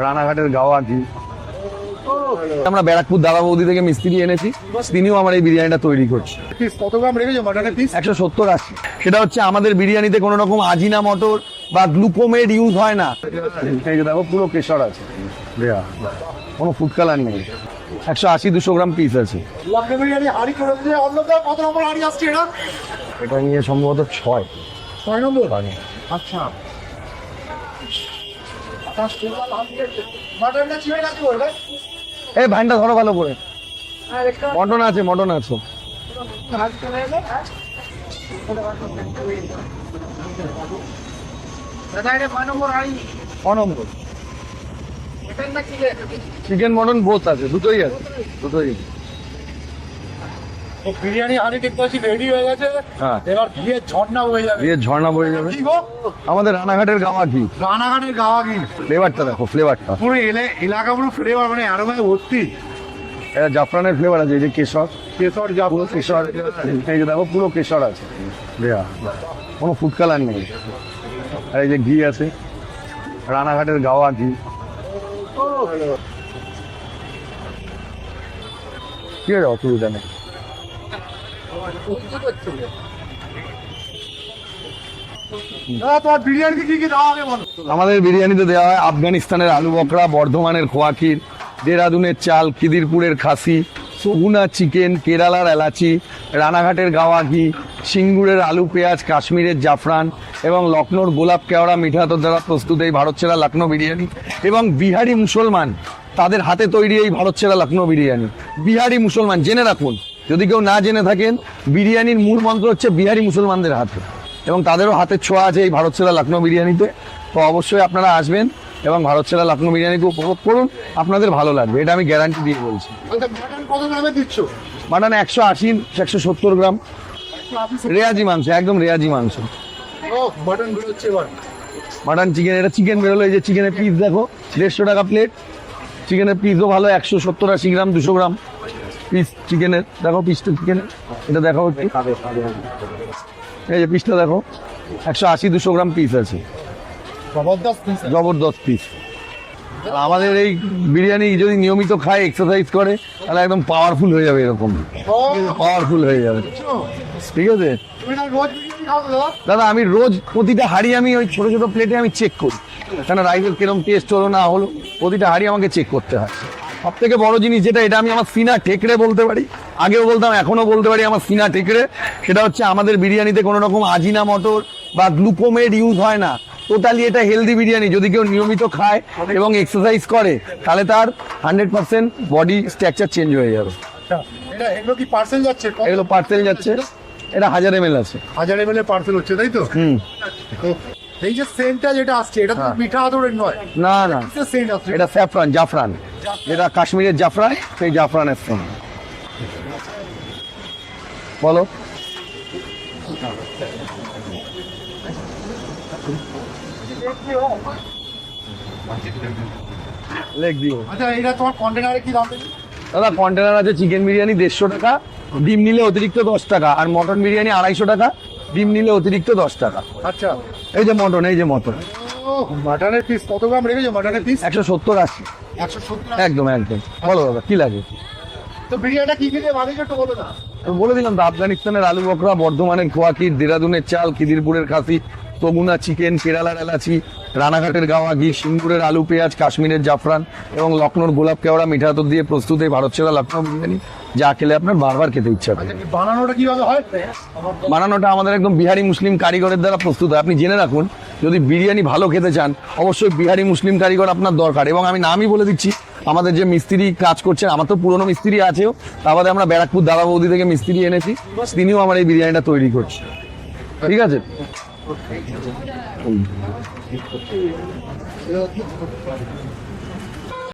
রানাঘাটের গাওয়া ঘি। আমরা ব্যারাকপুর দাদা বৌদি থেকে মিস্ত্রি এনেছি, তিনিও আমার এই বিরিয়ানিটা তৈরি করছে। কত গ্রাম রেখেছো মাটনের পিস? 170-80। সেটা হচ্ছে আমাদের বিরিয়ানিতে কোনো রকম আজিনা মটর বা গ্লুকোমেড ইউজ হয় না। এই যে দেখো পুরো কেশর আছে, কোনো ফুড কালার নেই। 180-200 গ্রাম পিস আছে। লখনৌ বিরিয়ানি হাঁড়ি করে দিলে অন্যটা কত নম্বর হাঁড়ি আসছে এটা? এটা নিয়ে সম্ভবত 6 নম্বর। আচ্ছা মাটনটা চিড়ে গেছে বলবে। এই ভাইনটা ধরো ভালো করে। মটন আছে, মটন আছে। অনম্বর চিকেন মটন বোথ আছে, দুটোই আছে, দুটোই। বিরিয়ানি হাঁড়ি ঠিক করছি রেডি হয়ে গেছে। হ্যাঁ, এবার ঘিয়ের ঝর্ণা বয়ে যাবে। দিয়ে ঝর্ণা বয়ে যাবে। কি গো? আমাদের রানাঘাটের গাওয়া ঘি। রানাঘাটের গাওয়া ঘি। ফ্লেভারটা দেখো, ফ্লেভারটা পুরো এলাকা পুরো ফ্লেভার, মানে আরোমায় ভর্তি। এটা জাফরানের ফ্লেভার আছে, এই যে কেশর, কেশর পুরো কেশর। এই যে দেখো পুরো কেশর আছে, কোনো ফুড কালার নেই। আর এই যে ঘি আছে, রানাঘাটের গাওয়া ঘি। কি আছে, অসুবিধা নেই। তোমার বিরিয়ানিতে কি কি দেওয়া হবে বলো? আমাদের বিরিয়ানিতে দেওয়া হয় আফগানিস্তানের আলু বকরা, বর্ধমানের খোয়া ক্ষীর, দেরাদুনের চাল, খিদিরপুরের খাসি, সগুনা চিকেন, কেরালার এলাচি, রানাঘাটের গাওয়া ঘি, সিঙ্গুরের আলু পেঁয়াজ, কাশ্মীরের জাফরান এবং লখনৌর গোলাপ কেওড়া মিঠা আতর দ্বারা প্রস্তুত এই ভারত সেরা লখনৌ বিরিয়ানি। এবং বিহারি মুসলমান তাদের হাতে তৈরি এই ভারত সেরা লখনৌ বিরিয়ানি। বিহারি মুসলমান, জেনে রাখুন, যদি কেউ না জেনে থাকেন, বিরিয়ানির মূল মন্ত্র হচ্ছে বিহারি মুসলমানদের হাতে, এবং তাদেরও হাতের ছোঁয়া আছে এই ভারত সেরা লখনৌ বিরিয়ানিতে। তো অবশ্যই আপনারা আসবেন এবং ভারত সেরা লখনৌ বিরিয়ানিকে উপভোগ করুন, আপনাদের ভালো লাগবে, এটা আমি গ্যারান্টি দিয়ে বলছি। মাটন কত গ্রামে দিচ্ছ? মাটন 180-170 গ্রাম, রেয়াজি মাংস, একদম রেয়াজি মাংস। ও মাটন বেরোচ্ছে এবার। মাটন চিকেন, এটা চিকেন বেরোলো। এই যে চিকেনের পিস দেখো, 150 টাকা প্লেট। চিকেনের পিসও ভালো, 170-80 গ্রাম, 200 গ্রাম পিস চিকেনের। দেখো পিসটা চিকেনের, এটা দেখো একটু। এই যে পিসটা দেখো, 180-200 গ্রাম পিস আছে, জবরদস্ত পিস। আর আমাদের এই বিরিয়ানি যদি নিয়মিত খায়, এক্সারসাইজ করে, তাহলে একদম পাওয়ারফুল হয়ে যাবে, এরকম পাওয়ারফুল হয়ে যাবে। ঠিক আছে তুমি না রোজ বিরিয়ানি খাও তো? দাদা, আমি রোজ প্রতিটা হাঁড়ি আমি ওই ছোট ছোট প্লেটে আমি চেক করি, কেন রাইসের কিরকম টেস্ট হলো না হলো, প্রতিটা হাঁড়ি আমাকে চেক করতে হয়। সব থেকে বড় জিনিস যেটা, এটা আমি আমার সিনা ঠেকরে বলতে পারি, আগেও বলতাম এখনো বলতে পারি আমার সিনা ঠেকরে, সেটা হচ্ছে আমাদের বিরিয়ানিতে কোনো রকম আজিনা মটর বা গ্লুকোমেড ইউজ হয় না। টোটালি এটা হেলদি বিরিয়ানি। যদি কেউ নিয়মিত খায় এবং এক্সারসাইজ করে, তাহলে তার 100% বডি স্ট্রাকচার চেঞ্জ হয়ে যাবে। এটা এগুলো কি পার্সেল যাচ্ছে? এগুলো পার্সেল যাচ্ছে, এটা 1000 ml আছে। 1000 ml এর পার্সেল হচ্ছে, তাই তো? এই যে সেন্টটা যেটা আসছে, এটা তো মিঠা আতরের নয়। না না, সেন্ট আসছে, এটা স্যাফরান, জাফরান, যেটা কাশ্মীরের জাফরান, সেই জাফরানের সেন্ট। বলো। লেগ দিও। আচ্ছা এটা তোমার কন্টেনারে কি দাম দেবে? দাদা, কন্টেনার আছে চিকেন বিরিয়ানি 150 টাকা, ডিম নিলে অতিরিক্ত 10 টাকা, আর মটন বিরিয়ানি 250 টাকা, ডিম নিলে অতিরিক্ত 10 টাকা। আচ্ছা, এই যে মটন, এই যে মটন। মাটনের পিস কত গ্রাম রেখেছো? মাটনের পিস 170-80। 170। একদম একদম। বলো দাদা, কি লাগে? তো বিরিয়ানিটা কি কি দিয়ে বানিয়েছো একটু বলো না। আমি বলে দিলাম তো, আফগানিস্তানের আলু বকরা, বর্ধমানের খোয়া ক্ষীর, দেরাদুনের চাল, খিদিরপুরের খাসি, সগুনা চিকেন, কেরালার এলাচি, রানাঘাটের গাওয়া ঘি, সিঙ্গুরের আলু পেঁয়াজ, কাশ্মীরের জাফরান এবং লখনৌর গোলাপ কেওড়া মিঠা আতর দিয়ে প্রস্তুত এই ভারত সেরা লখনৌ বিরিয়ানি, যা খেলে আপনার বারবার খেতে ইচ্ছা করে। বানানোটা কিভাবে হয়? বানানোটা আমাদের একদম বিহারি মুসলিম কারিগরের দ্বারা প্রস্তুত হয়। আপনি জেনে রাখুন, যদি বিরিয়ানি ভালো খেতে চান, অবশ্যই বিহারি মুসলিম কারিগর আপনার দরকার। এবং আমি নামই বলে দিচ্ছি, আমাদের যে মিস্ত্রি কাজ করছেন, আমার তো পুরনো মিস্ত্রি আছেও, তার বাদে আমরা ব্যারাকপুর দাদা বৌদি থেকে মিস্ত্রি এনেছি, তিনিও আমার এই বিরিয়ানিটা তৈরি করছে। ঠিক আছে।